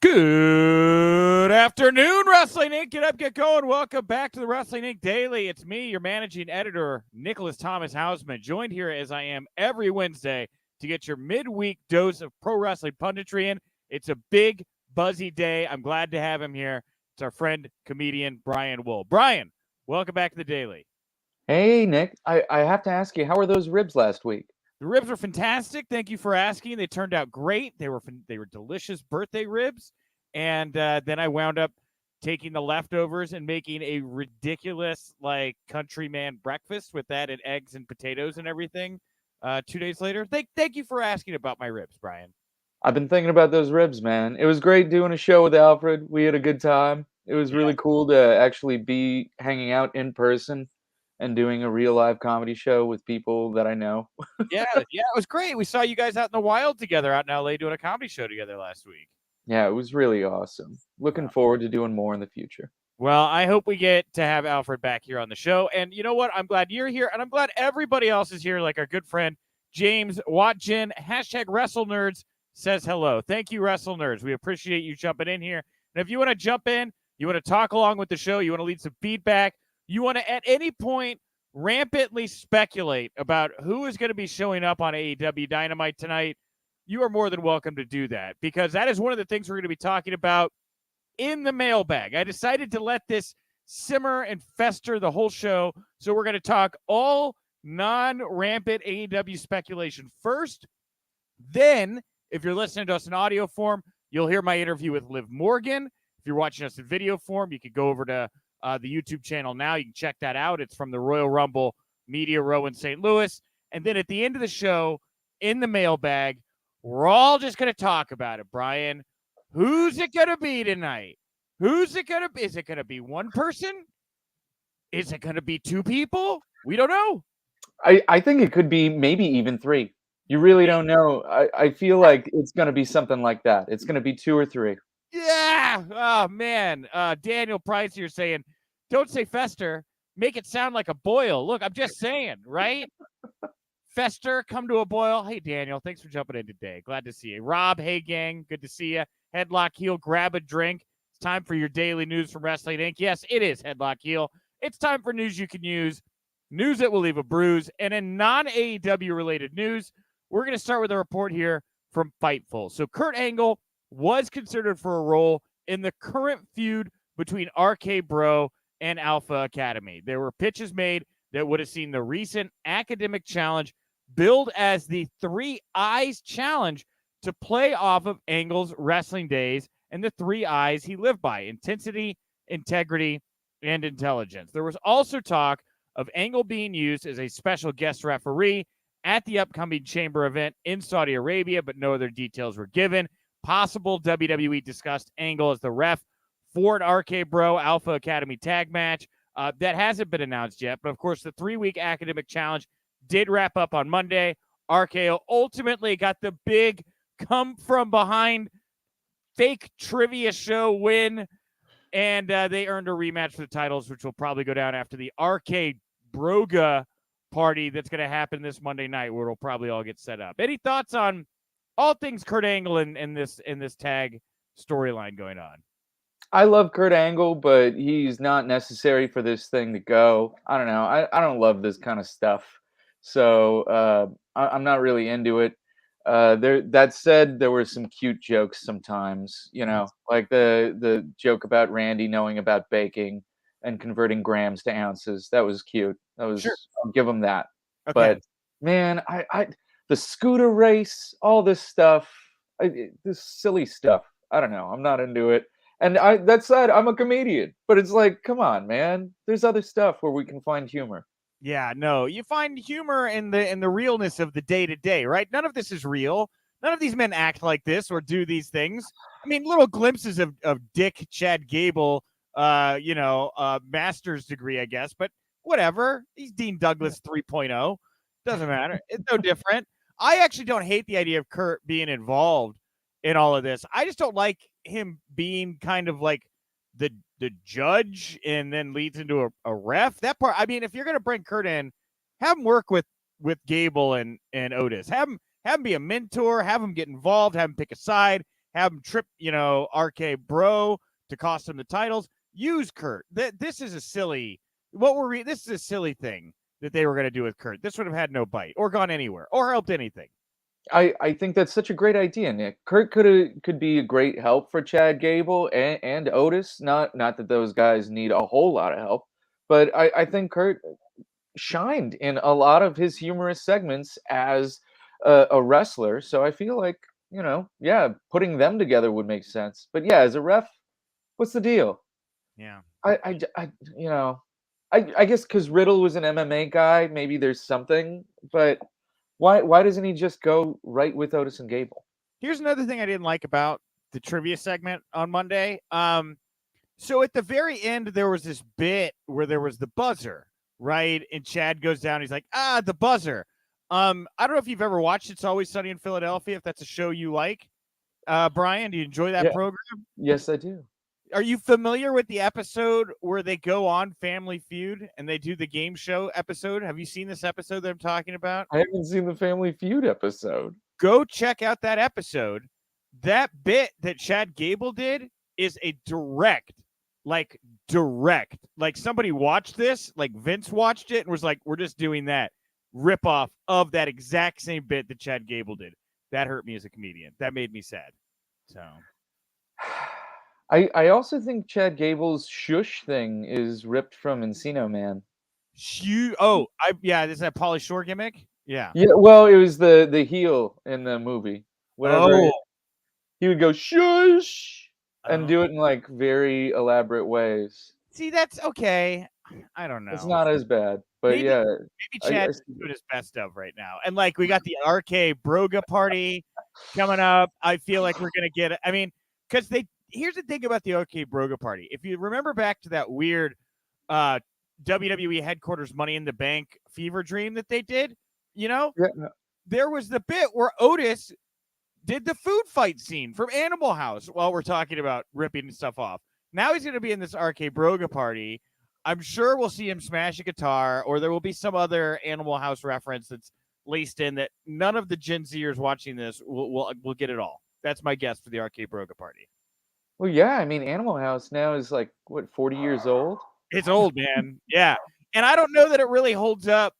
Good afternoon, Wrestling Inc. Get up, get going. Welcome back to the Wrestling Inc. Daily. It's me, your managing editor, Nicholas Thomas Hausman, joined here as I am every Wednesday to get your midweek dose of pro wrestling punditry in. It's a big, buzzy day. I'm glad to have him here. It's our friend, comedian, Brian Wohl. Brian, welcome back to the Daily. Hey, Nick, I have to ask you, how were those ribs last week? The ribs are fantastic. Thank you for asking. They turned out great. They were delicious birthday ribs. And then I wound up taking the leftovers and making a ridiculous, countryman breakfast with that and eggs and potatoes and everything 2 days later. Thank you for asking about my ribs, Brian. I've been thinking about those ribs, man. It was great doing a show with Alfred. We had a good time. It was really cool to actually be hanging out in person and doing a real live comedy show with people that I know. Yeah, it was great. We saw you guys out in the wild together out in LA doing a comedy show together last week. Yeah, it was really awesome. Looking forward to doing more in the future. Well, I hope we get to have Alfred back here on the show. And you know what? I'm glad you're here, and I'm glad everybody else is here, like our good friend James Watjin, hashtag WrestleNerds, says hello. Thank you, WrestleNerds. We appreciate you jumping in here. And if you want to jump in, you want to talk along with the show, you want to leave some feedback, you want to at any point rampantly speculate about who is going to be showing up on AEW Dynamite tonight, you are more than welcome to do that, because that is one of the things we're going to be talking about in the mailbag. I decided to let this simmer and fester the whole show, so we're going to talk all non-rampant AEW speculation first. Then, if you're listening to us in audio form, you'll hear my interview with Liv Morgan. If you're watching us in video form, you could go over to the YouTube channel now. You can check that out. It's from the Royal Rumble Media Row in St. Louis. And then at the end of the show, in the mailbag, we're all just going to talk about it, Brian. Who's it going to be tonight? Who's it going to be? Is it going to be one person? Is it going to be two people? We don't know. I think it could be maybe even three. You really don't know. I feel like it's going to be something like that. It's going to be two or three. Yeah. Oh, man. Daniel Price here saying, don't say fester. Make it sound like a boil. Look, I'm just saying, right? Fester, come to a boil. Hey, Daniel, thanks for jumping in today. Glad to see you. Rob, hey, gang. Good to see you. Headlock Heel, grab a drink. It's time for your daily news from Wrestling Inc. Yes, it is Headlock Heel. It's time for news you can use, news that will leave a bruise. And in non-AEW related news, we're going to start with a report here from Fightful. So Kurt Angle was considered for a role in the current feud between RK Bro and Alpha Academy. There were pitches made that would have seen the recent academic challenge billed as the 3 Eyes challenge to play off of Angle's wrestling days and the 3 Eyes he lived by: intensity, integrity, and intelligence. There was also talk of Angle being used as a special guest referee at the upcoming Chamber event in Saudi Arabia, but no other details were given. Possible WWE discussed Angle as the ref for an RK Bro Alpha Academy tag match. That hasn't been announced yet, but of course the 3-week academic challenge did wrap up on Monday. RKO ultimately got the big come from behind fake trivia show win, and they earned a rematch for the titles, which will probably go down after the RK Broga Party that's going to happen this Monday night, where it'll probably all get set up. Any thoughts on all things Kurt Angle in this tag storyline going on? I love Kurt Angle, but he's not necessary for this thing to go. I don't know. I don't love this kind of stuff. So I'm not really into it. That said, there were some cute jokes sometimes, like the joke about Randy knowing about baking and converting grams to ounces. That was cute. That was, sure. I'll give him that. Okay. But man, the scooter race, all this stuff, this silly stuff. I don't know. I'm not into it. And that said, I'm a comedian, but it's like, come on, man. There's other stuff where we can find humor. Yeah, no, you find humor in the realness of the day-to-day, right? None of this is real. None of these men act like this or do these things. I mean, little glimpses of Dick Chad Gable, master's degree, I guess, but whatever. He's Dean Douglas 3.0. Doesn't matter. It's no different. I actually don't hate the idea of Kurt being involved in all of this. I just don't like him being kind of like the judge and then leads into a ref. That part, I mean, if you're going to bring Kurt in, have him work with Gable and Otis. Have him be a mentor, have him get involved, have him pick a side, have him trip, RK Bro to cost him the titles. Use Kurt. This is a silly. This is a silly thing that they were going to do with Kurt. This would have had no bite or gone anywhere or helped anything. I think that's such a great idea, Nick. Kurt could be a great help for Chad Gable and Otis. Not that those guys need a whole lot of help, but I think Kurt shined in a lot of his humorous segments as a wrestler. So I feel like, yeah, putting them together would make sense. But yeah, as a ref, what's the deal? Yeah. I guess because Riddle was an MMA guy, maybe there's something, but why doesn't he just go right with Otis and Gable? Here's another thing I didn't like about the trivia segment on Monday. So at the very end, there was this bit where there was the buzzer, right? And Chad goes down. He's like, the buzzer. I don't know if you've ever watched It's Always Sunny in Philadelphia, if that's a show you like. Brian, do you enjoy that program? Yes, I do. Are you familiar with the episode where they go on Family Feud and they do the game show episode? Have you seen this episode that I'm talking about? I haven't seen the Family Feud episode. Go check out that episode. That bit that Chad Gable did is a direct. Like somebody watched this, like Vince watched it and was like, we're just doing that ripoff of that exact same bit that Chad Gable did. That hurt me as a comedian. That made me sad. So I also think Chad Gable's shush thing is ripped from Encino Man. this is that Pauly Shore gimmick. Yeah. Yeah, well, it was the heel in the movie. Whatever. He would go shush and do it in like very elaborate ways. See, that's okay. I don't know. It's not as bad, but maybe Chad's doing his best of right now. And like we got the RK Broga Party coming up. I feel like we're gonna get it. I mean, because here's the thing about the RK Broga Party. If you remember back to that weird WWE headquarters Money in the Bank fever dream that they did, there was the bit where Otis did the food fight scene from Animal House while we're talking about ripping stuff off. Now he's going to be in this RK Broga Party. I'm sure we'll see him smash a guitar, or there will be some other Animal House reference that's laced in that none of the Gen Zers watching this will get it all. That's my guess for the RK Broga Party. Well, yeah, I mean, Animal House now is like, 40 years old? It's old, man. Yeah. And I don't know that it really holds up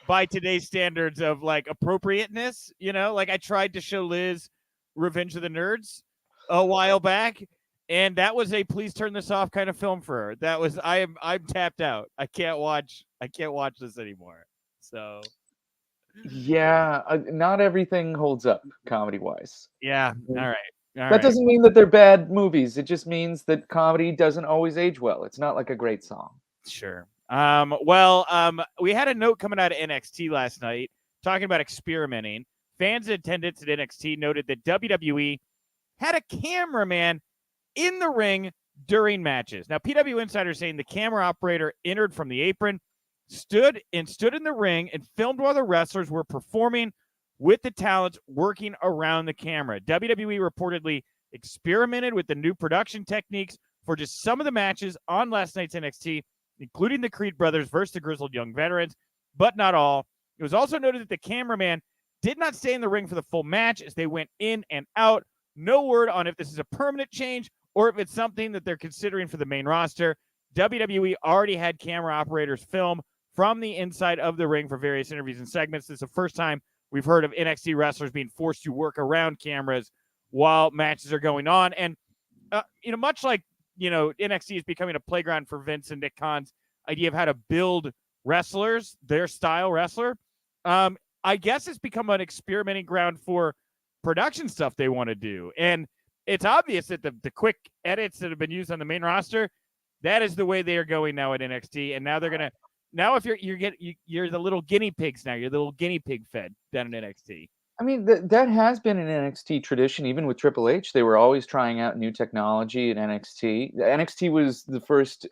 by today's standards of like appropriateness. Like I tried to show Liz Revenge of the Nerds a while back, and that was a please turn this off kind of film for her. That was I'm tapped out. I can't watch this anymore. So yeah, not everything holds up comedy wise. Yeah. All right. That doesn't mean that they're bad movies. It just means that comedy doesn't always age well. It's not like a great song. Sure. We had a note coming out of NXT last night talking about experimenting. Fans in attendance at NXT noted that WWE had a cameraman in the ring during matches. Now, PW Insider saying the camera operator entered from the apron, stood in the ring, and filmed while the wrestlers were performing with the talents working around the camera. WWE reportedly experimented with the new production techniques for just some of the matches on last night's NXT, including the Creed brothers versus the Grizzled Young Veterans, but not all. It was also noted that the cameraman did not stay in the ring for the full match as they went in and out. No word on if this is a permanent change or if it's something that they're considering for the main roster. WWE already had camera operators film from the inside of the ring for various interviews and segments. This is the first time we've heard of NXT wrestlers being forced to work around cameras while matches are going on. And, much like, NXT is becoming a playground for Vince and Nick Khan's idea of how to build wrestlers, their style wrestler. I guess it's become an experimenting ground for production stuff they want to do. And it's obvious that the quick edits that have been used on the main roster, that is the way they are going now at NXT. And now they're going to, if you're the little guinea pigs now, you're the little guinea pig fed down at NXT. I mean, that has been an NXT tradition, even with Triple H. They were always trying out new technology at NXT. NXT was the first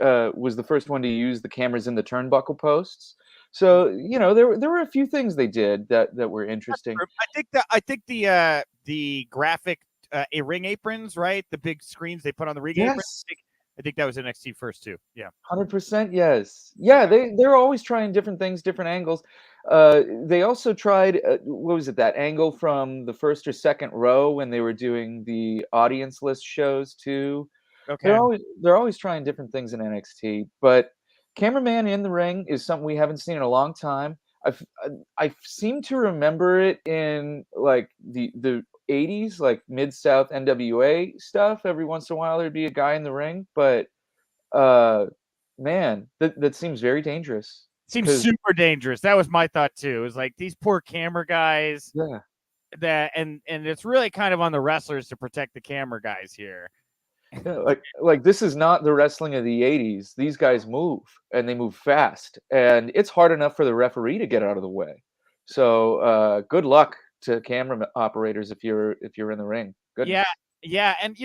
one to use the cameras in the turnbuckle posts. So there were a few things they did that were interesting. I think the graphic ring aprons, right? The big screens they put on the ring aprons. I think that was NXT first too. Yeah, 100%. Yes. Yeah, they're always trying different things, different angles. They also tried, what was it, that angle from the first or second row when they were doing the audience list shows too. Okay. They're always trying different things in NXT, but cameraman in the ring is something we haven't seen in a long time. I seem to remember it in like the 80s, like Mid South NWA stuff. Every once in a while there'd be a guy in the ring, but uh, man, that seems very dangerous. Seems Because super dangerous. That was my thought too. It was like these poor camera guys yeah, that, and it's really kind of on the wrestlers to protect the camera guys here. yeah, like this is not the wrestling of the 80s. These guys move and they move fast, and it's hard enough for the referee to get out of the way. So good luck to camera operators if you're in the ring. Yeah, Goodness. yeah, and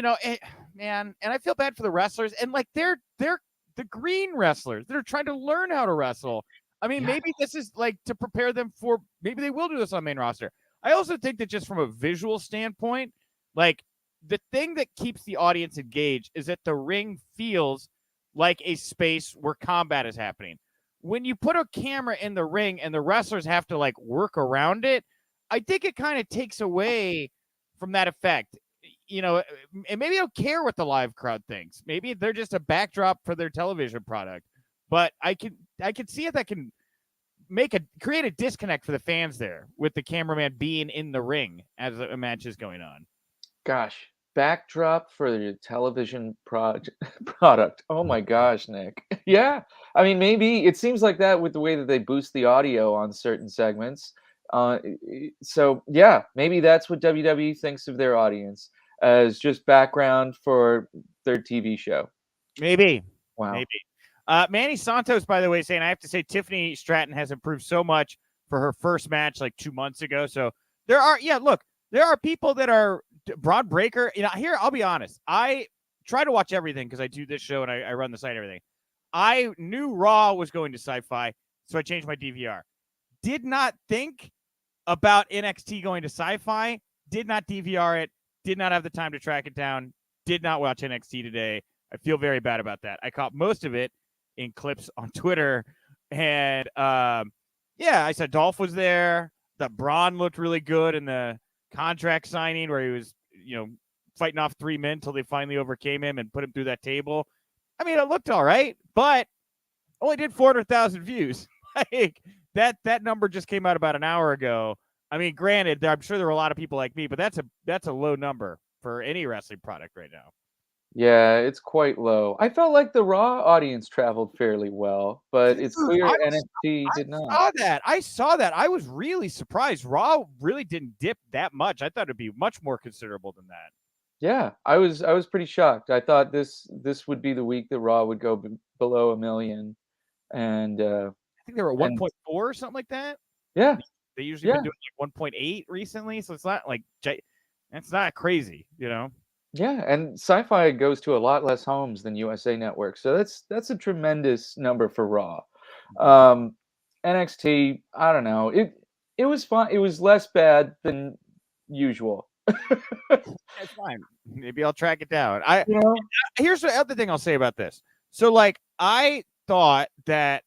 man, and I feel bad for the wrestlers, and like they're the green wrestlers that are trying to learn how to wrestle. I mean, Yeah. maybe this is like to prepare them for, maybe they will do this on main roster. I also think that just from a visual standpoint, like the thing that keeps the audience engaged is that the ring feels like a space where combat is happening. When you put a camera in the ring and the wrestlers have to like work around it, I think it kind of takes away from that effect. And maybe I don't care what the live crowd thinks. Maybe they're just a backdrop for their television product. But I can see if that can create a disconnect for the fans there with the cameraman being in the ring as a match is going on. Gosh, backdrop for your television product. Oh my gosh, Nick. Yeah, I mean, maybe it seems like that with the way that they boost the audio on certain segments. So yeah, maybe that's what WWE thinks of their audience as just background for their TV show. Maybe. Wow. Manny Santos, by the way, saying, I have to say Tiffany Stratton has improved so much for her first match like 2 months ago. So there are people that are Braun Breaker. Here, I'll be honest. I try to watch everything because I do this show and I run the site and everything. I knew Raw was going to Sci-Fi, so I changed my DVR. Did not think about NXT going to Sci-Fi. Did not DVR it. Did not have the time to track it down. Did not watch NXT today. I feel very bad about that. I caught most of it in clips on Twitter. And I said Dolph was there. The Braun looked really good in the contract signing where he was, fighting off 3 men until they finally overcame him and put him through that table. I mean, it looked all right, but only did 400,000 views. Like that number just came out about an hour ago. I mean, granted, I'm sure there were a lot of people like me, but that's a low number for any wrestling product right now. Yeah, it's quite low. I felt like the Raw audience traveled fairly well, but it's Dude, clear NXT did not. I saw that. I was really surprised. Raw really didn't dip that much. I thought it'd be much more considerable than that. Yeah, I was pretty shocked. I thought this would be the week that Raw would go below 1,000,000, and I think they were at 1.4 or something like that. yeah, They usually been doing like 1.8 recently, so it's not like that's not crazy, yeah, and Sci-Fi goes to a lot less homes than USA Network, so that's a tremendous number for Raw. NXT, I don't know. It was fun. It was less bad than usual. That's fine. Maybe I'll track it down. You know? Here's the other thing I'll say about this. So, like, I thought that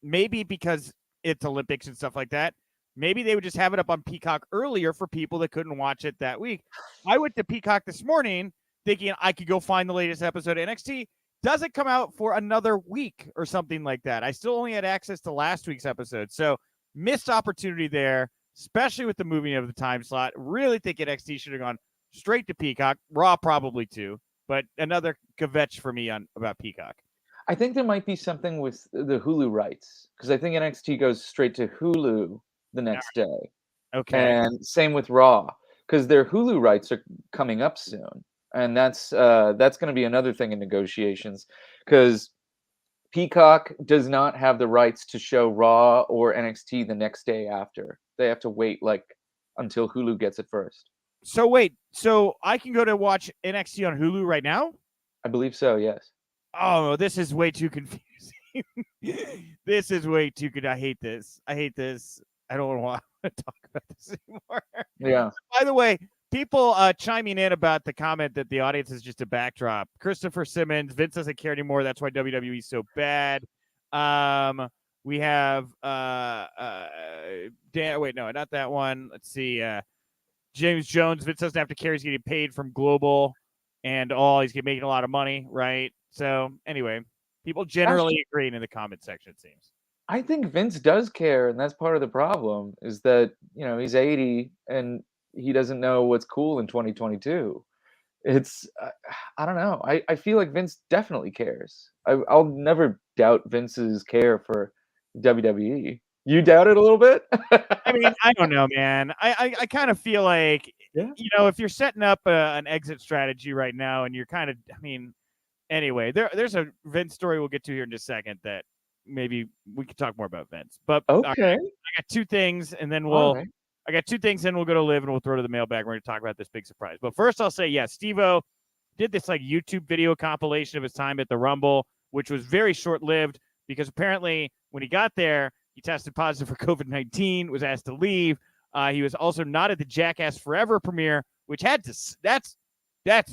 maybe because it's Olympics and stuff like that, maybe they would just have it up on Peacock earlier for people that couldn't watch it that week. I went to Peacock this morning thinking I could go find the latest episode of NXT. Doesn't come out for another week or something like that. I still only had access to last week's episode. So, missed opportunity there, especially with the moving of the time slot. Really think NXT should have gone straight to Peacock. Raw probably too, but another kvetch for me about Peacock. I think there might be something with the Hulu rights because I think NXT goes straight to Hulu the next day. Okay. And same with Raw because their Hulu rights are coming up soon, and that's going to be another thing in negotiations because Peacock does not have the rights to show Raw or NXT the next day after. They have to wait like until Hulu gets it first. So wait, so I can go to watch NXT on Hulu right now? I believe so, yes. Oh, this is way too confusing. This is way too good. I hate this. I don't want to talk about this anymore. Yeah. By the way, people chiming in about the comment that the audience is just a backdrop. Christopher Simmons, Vince doesn't care anymore. That's why WWE is so bad. We have wait, no, not that one. Let's see. James Jones, Vince doesn't have to care. He's getting paid from Global and all. He's making a lot of money, right? So anyway, people generally agreeing in the comment section, it seems. I think Vince does care, and that's part of the problem. Is that he's 80 and he doesn't know what's cool in 2022. It's I don't know. I feel like Vince definitely cares. I'll never doubt Vince's care for WWE. You doubt it a little bit? I mean, I don't know, man. I kind of feel like, Yeah. if you're setting up an exit strategy right now and you're kind of, I mean, anyway, there's a Vince story we'll get to here in just a second that maybe we could talk more about Vince. But Okay. I got two things, and then All I got two things, then we'll go to Liv and we'll throw to the mailbag. We're going to talk about this big surprise. But first, I'll say, yeah, Steve-O did this like YouTube video compilation of his time at the Rumble, which was very short-lived because apparently when he got there, he tested positive for COVID-19, was asked to leave. He was also not at the Jackass Forever premiere, which had to that's got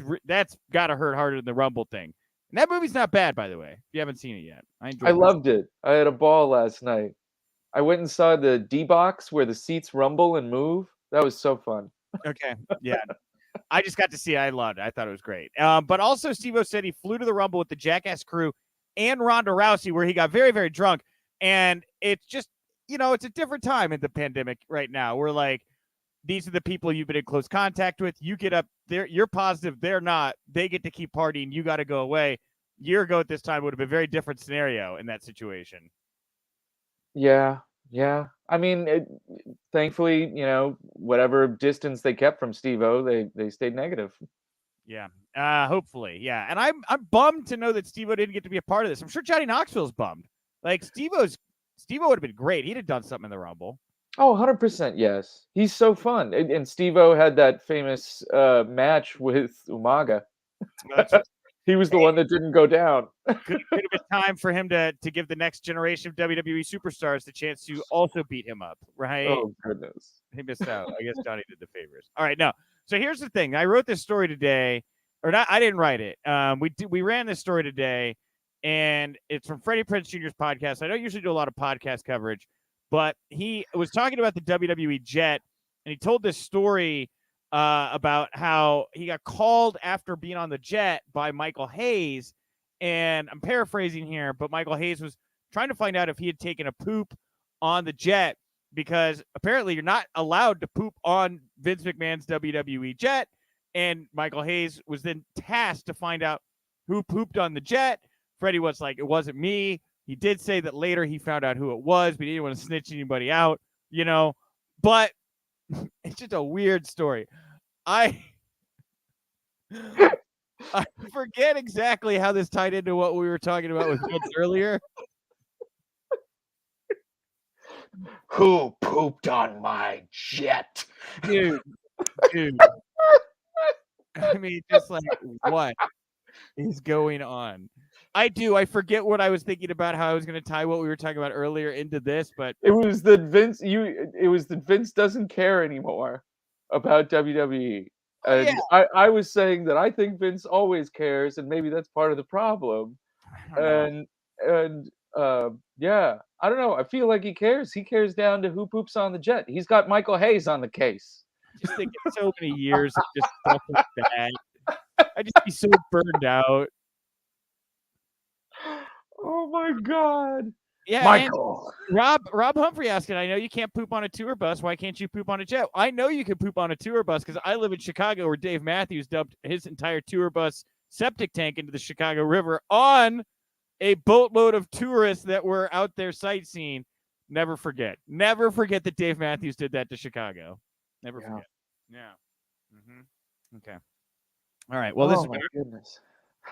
to hurt harder than the Rumble thing. And that movie's not bad, by the way. If you haven't seen it yet, I loved it. I had a ball last night. I went and saw the D box where the seats rumble and move. That was so fun. Okay, yeah. I just got to see it. I loved it. I thought it was great. But also, Steve-O said he flew to the Rumble with the Jackass crew and Ronda Rousey, where he got very, very drunk. And it's just, it's a different time in the pandemic right now. We're like, these are the people you've been in close contact with. You get up there, you're positive, they're not. They get to keep partying. You got to go away. A year ago at this time would have been a very different scenario in that situation. Yeah. I mean, thankfully, whatever distance they kept from Steve-O, they stayed negative. Yeah. Hopefully. Yeah. And I'm bummed to know that Steve-O didn't get to be a part of this. I'm sure Johnny Knoxville's bummed. Like Steve-O would have been great. He'd have done something in the Rumble. Oh, 100% yes. He's so fun. And Steve-O had that famous match with Umaga. He was the one that didn't go down. Could have been time for him to give the next generation of WWE superstars the chance to also beat him up, right? Oh, goodness. He missed out. I guess Johnny did the favors. All right, no. So here's the thing. I wrote this story today, or not. I didn't write it. We ran this story today, and it's from Freddie Prinze Jr.'s podcast. I don't usually do a lot of podcast coverage, but he was talking about the WWE jet, and he told this story about how he got called after being on the jet by Michael Hayes. And I'm paraphrasing here, but Michael Hayes was trying to find out if he had taken a poop on the jet because apparently you're not allowed to poop on Vince McMahon's WWE jet. And Michael Hayes was then tasked to find out who pooped on the jet. Freddie was like, it wasn't me. He did say that later he found out who it was, but he didn't want to snitch anybody out, But it's just a weird story. I forget exactly how this tied into what we were talking about with Vince earlier. Who pooped on my jet? Dude. I mean, just like, what is going on? I forget what I was thinking about, how I was going to tie what we were talking about earlier into this, but it was that Vince doesn't care anymore about WWE. And yeah. I was saying that I think Vince always cares, and maybe that's part of the problem. And yeah, I don't know. I feel like he cares. He cares down to who poops on the jet. He's got Michael Hayes on the case. Just thinking so many years of just stuff like that. I just be so burned out. Oh my God. Yeah, Michael. Rob Humphrey asking, I know you can't poop on a tour bus. Why can't you poop on a jet? I know you can poop on a tour bus because I live in Chicago where Dave Matthews dumped his entire tour bus septic tank into the Chicago River on a boatload of tourists that were out there sightseeing. Never forget that Dave Matthews did that to Chicago. Never forget. Yeah. Mm-hmm. Okay. All right. Well, my goodness.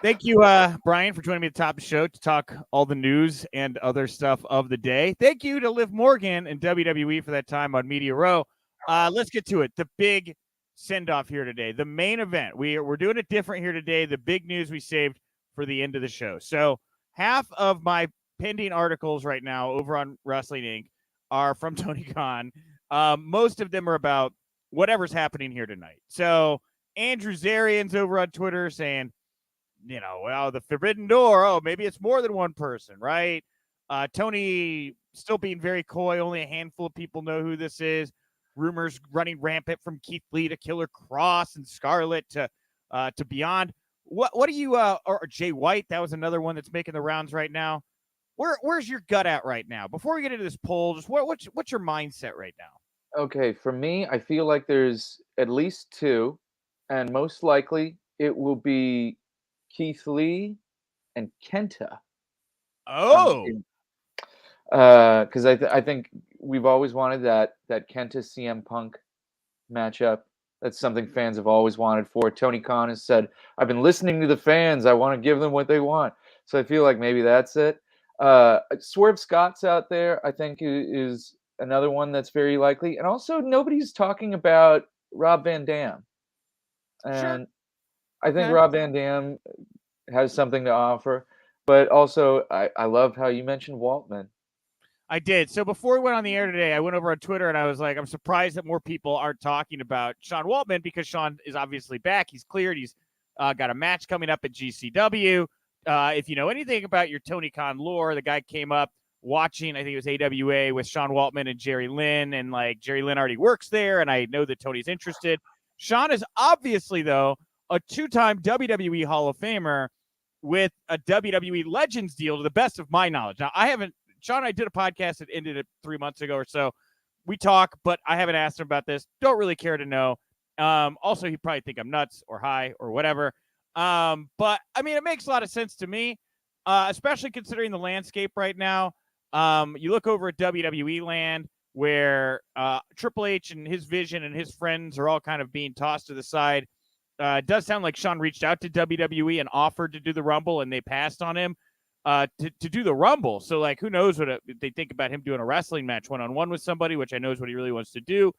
Thank you, Brian, for joining me at the top of the show to talk all the news and other stuff of the day. Thank you to Liv Morgan and WWE for that time on Media Row. Let's get to it. The big send-off here today. The main event. We're doing it different here today. The big news we saved for the end of the show. So half of my pending articles right now over on Wrestling Inc. are from Tony Khan. Most of them are about whatever's happening here tonight. So Andrew Zarian's over on Twitter saying, well, the Forbidden Door, maybe it's more than one person, right? Tony still being very coy. Only a handful of people know who this is. Rumors running rampant from Keith Lee to Killer Cross and Scarlett to beyond. What do you or Jay White? That was another one that's making the rounds right now. Where's your gut at right now? Before we get into this poll, just what's your mindset right now? Okay, for me, I feel like there's at least two, and most likely it will be Keith Lee and Kenta. Oh, Because I think we've always wanted that Kenta CM Punk matchup. That's something fans have always wanted for. Tony Khan has said, "I've been listening to the fans. I want to give them what they want." So I feel like maybe that's it. Swerve Scott's out there. I think is another one that's very likely, and also nobody's talking about Rob Van Dam, and sure. I think Okay. Rob Van Dam has something to offer. But also, I love how you mentioned Waltman. I did. So before we went on the air today, I went over on Twitter and I was like, I'm surprised that more people aren't talking about Sean Waltman because Sean is obviously back. He's cleared. He's got a match coming up at GCW. If you know anything about your Tony Khan lore, the guy came up watching, I think it was AWA with Sean Waltman and Jerry Lynn, and like Jerry Lynn already works there, and I know that Tony's interested. Sean is obviously, though, a two-time WWE Hall of Famer with a WWE Legends deal to the best of my knowledge. Now, Sean and I did a podcast that ended 3 months ago or so. We talk, but I haven't asked him about this. Don't really care to know. Also, he'd probably think I'm nuts or high or whatever. But, I mean, it makes a lot of sense to me, especially considering the landscape right now. You look over at WWE land where Triple H and his vision and his friends are all kind of being tossed to the side. It does sound like Sean reached out to WWE and offered to do the Rumble, and they passed on him to do the Rumble. So, like, who knows what they think about him doing a wrestling match one-on-one with somebody, which I know is what he really wants to do.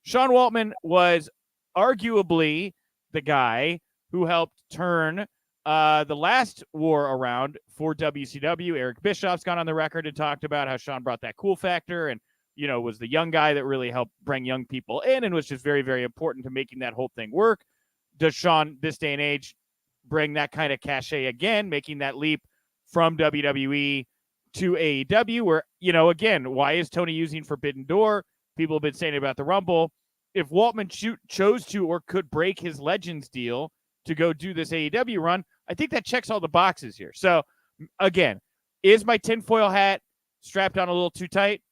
Sean Waltman was arguably the guy who helped turn the last war around for WCW. Eric Bischoff's gone on the record and talked about how Sean brought that cool factor and, you know, was the young guy that really helped bring young people in and was just very, very important to making that whole thing work. Does Sean, this day and age, bring that kind of cachet again, making that leap from WWE to AEW, where, you know, again, why is Tony using Forbidden Door? People have been saying about the Rumble. If Waltman chose to or could break his Legends deal to go do this AEW run, I think that checks all the boxes here. So, again, is my tinfoil hat strapped on a little too tight?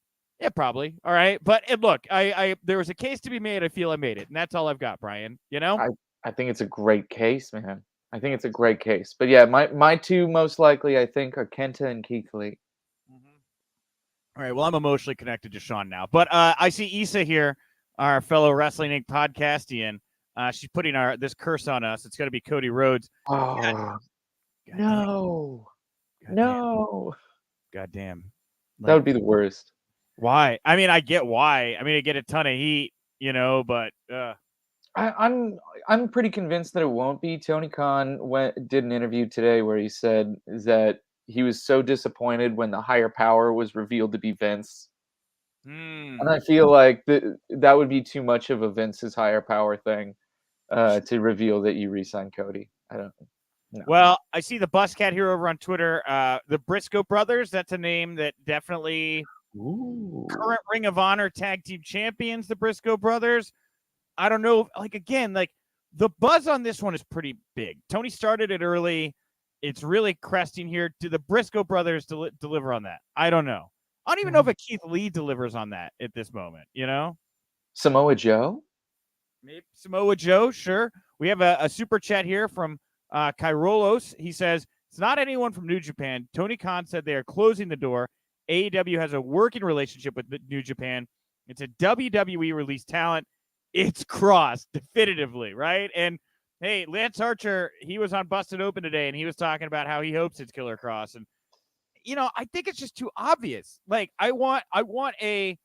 Yeah, probably. All right. But look, there was a case to be made. I feel I made it. And that's all I've got, Brian. You know? I think it's a great case, man. I think it's a great case. But yeah, my two most likely, I think, are Kenta and Keith Lee. All right. Well, I'm emotionally connected to Sean now. But I see Issa here, our fellow Wrestling Inc. podcastian. She's putting this curse on us. It's going to be Cody Rhodes. Oh, no. God damn. That would be the worst. Why? I mean, I get why. I mean, I get a ton of heat, you know, but I'm pretty convinced that it won't be. Tony Khan did an interview today where he said that he was so disappointed when the higher power was revealed to be Vince. And I feel like that would be too much of a Vince's higher power thing to reveal that you re-signed Cody. I don't know. Well, I see the Buscat here over on Twitter. The Briscoe Brothers, that's a name that definitely current Ring of Honor tag team champions, the Briscoe Brothers. I don't know. Like, again, like the buzz on this one is pretty big. Tony started it early. It's really cresting here. Do the Briscoe Brothers deliver on that? I don't know. I don't even know if a Keith Lee delivers on that at this moment, you know? Samoa Joe? Maybe Samoa Joe, sure. We have a super chat here from Kyrolos. He says, it's not anyone from New Japan. Tony Khan said they are closing the door. AEW has a working relationship with New Japan. It's a WWE released talent. It's crossed definitively, right? And hey, Lance Archer, he was on Busted Open today, and he was talking about how he hopes it's Killer Cross. And, you know, I think it's just too obvious. Like, I want a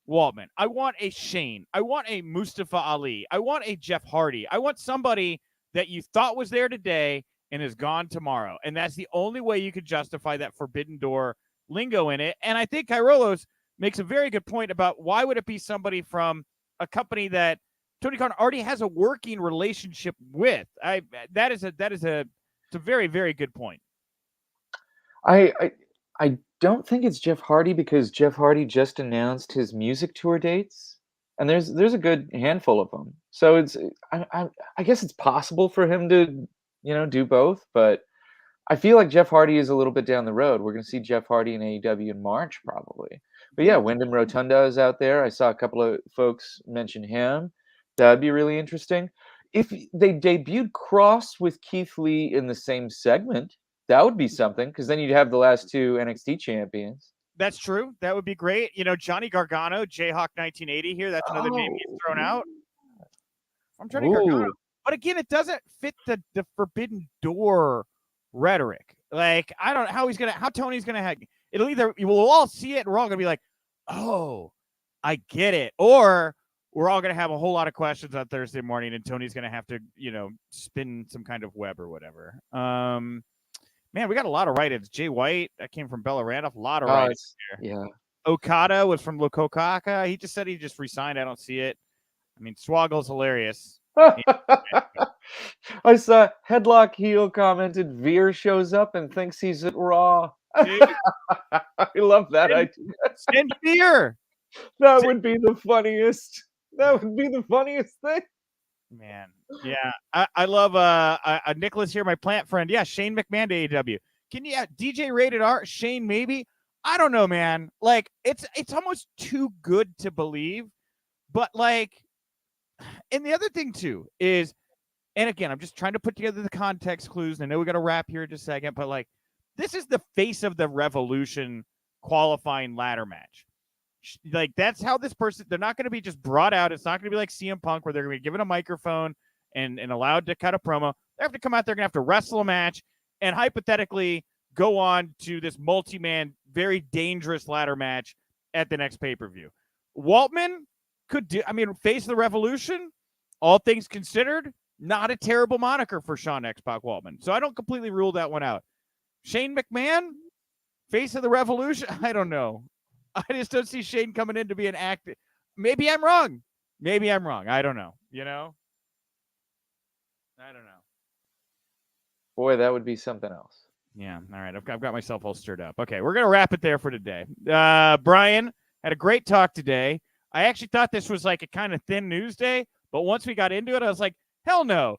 Waltman. I want a Shane. I want a Mustafa Ali. I want a Jeff Hardy. I want somebody that you thought was there today and is gone tomorrow. And that's the only way you could justify that Forbidden Door lingo in it. And I think Kyrolos makes a very good point about why would it be somebody from a company that Tony Khan already has a working relationship with. It's a very, very good point. I don't think it's Jeff Hardy because Jeff Hardy just announced his music tour dates, and there's a good handful of them. So I guess it's possible for him to do both, but I feel like Jeff Hardy is a little bit down the road. We're going to see Jeff Hardy in AEW in March probably. But yeah, Wyndham Rotunda is out there. I saw a couple of folks mention him. That'd be really interesting. If they debuted Cross with Keith Lee in the same segment, that would be something, because then you'd have the last two NXT champions. That's true. That would be great. Johnny Gargano, Jayhawk 1980 here. That's another name he's thrown out. I'm Johnny Gargano. But again, it doesn't fit the Forbidden Door rhetoric. Like, I don't know how Tony's gonna have it'll either we'll all see it and we're all gonna be like, oh, I get it, or we're all gonna have a whole lot of questions on Thursday morning and Tony's gonna have to spin some kind of web or whatever. Man, we got a lot of write-ins. Jay White, that came from Bella Randolph. A lot of write-ins here. Yeah. Okada was from Lokokaka. He just said he just resigned. I don't see it. I mean, Swoggle's hilarious. I saw Headlock Heel commented, Veer shows up and thinks he's at Raw. I love that idea. Send Veer. That would be the funniest. That would be the funniest thing. Man, yeah, I love Nicholas here, my plant friend. Yeah, Shane McMahon to AEW. Can you DJ Rated R? Shane, maybe. I don't know, man. Like, it's almost too good to believe. But like, and the other thing too is, and again, I'm just trying to put together the context clues. And I know we got to wrap here in just a second, but like, this is the face of the Revolution qualifying ladder match. Like, that's how this person, they're not going to be just brought out. It's not going to be like CM Punk where they're going to be given a microphone and allowed to cut a promo. They have to come out, they're going to have to wrestle a match and hypothetically go on to this multi-man, very dangerous ladder match at the next pay-per-view. Waltman could do, face of the Revolution, all things considered, not a terrible moniker for Sean X-Pac Waltman. So I don't completely rule that one out. Shane McMahon, face of the Revolution, I don't know. I just don't see Shane coming in to be an actor. Maybe I'm wrong. I don't know. I don't know. Boy, that would be something else. Yeah. All right. I've got myself all stirred up. Okay. We're going to wrap it there for today. Brian, had a great talk today. I actually thought this was like a kind of thin news day, but once we got into it, I was like, hell no.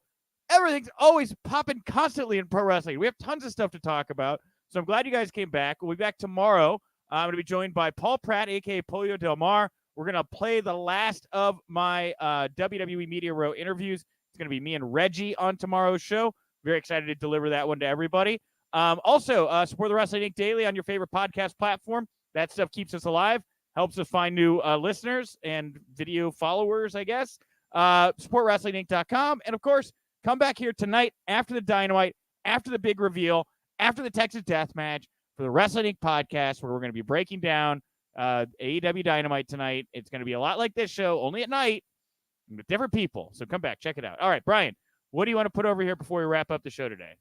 Everything's always popping constantly in pro wrestling. We have tons of stuff to talk about. So I'm glad you guys came back. We'll be back tomorrow. I'm going to be joined by Paul Pratt, a.k.a. Polio Del Mar. We're going to play the last of my WWE Media Row interviews. It's going to be me and Reggie on tomorrow's show. Very excited to deliver that one to everybody. Also, support the Wrestling Inc. Daily on your favorite podcast platform. That stuff keeps us alive, helps us find new listeners and video followers, I guess. SupportWrestlingInc.com. And, of course, come back here tonight after the Dynamite, after the big reveal, after the Texas Death Match, for the Wrestling Inc. podcast, where we're going to be breaking down AEW Dynamite tonight. It's going to be a lot like this show, only at night, with different people. So come back, check it out. All right, Brian, what do you want to put over here before we wrap up the show today?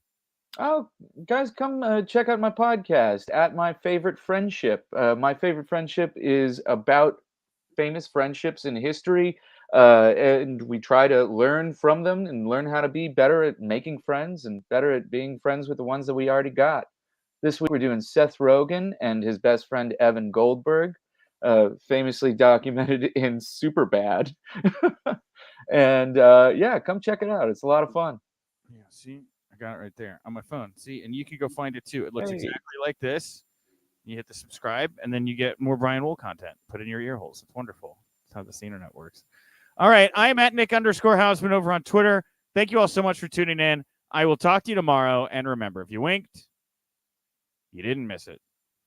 Oh, guys, come check out my podcast, At My Favorite Friendship. My Favorite Friendship is about famous friendships in history, and we try to learn from them and learn how to be better at making friends and better at being friends with the ones that we already got. This week we're doing Seth Rogen and his best friend Evan Goldberg, famously documented in Superbad. And yeah, come check it out. It's a lot of fun. Yeah, see, I got it right there on my phone. See, and you can go find it too. It looks exactly like this. You hit the subscribe, and then you get more Brian Wohl content. Put in your ear holes. It's wonderful. That's how this internet works. All right, I am at Nick_Hausman over on Twitter. Thank you all so much for tuning in. I will talk to you tomorrow. And remember, if you winked, you didn't miss it.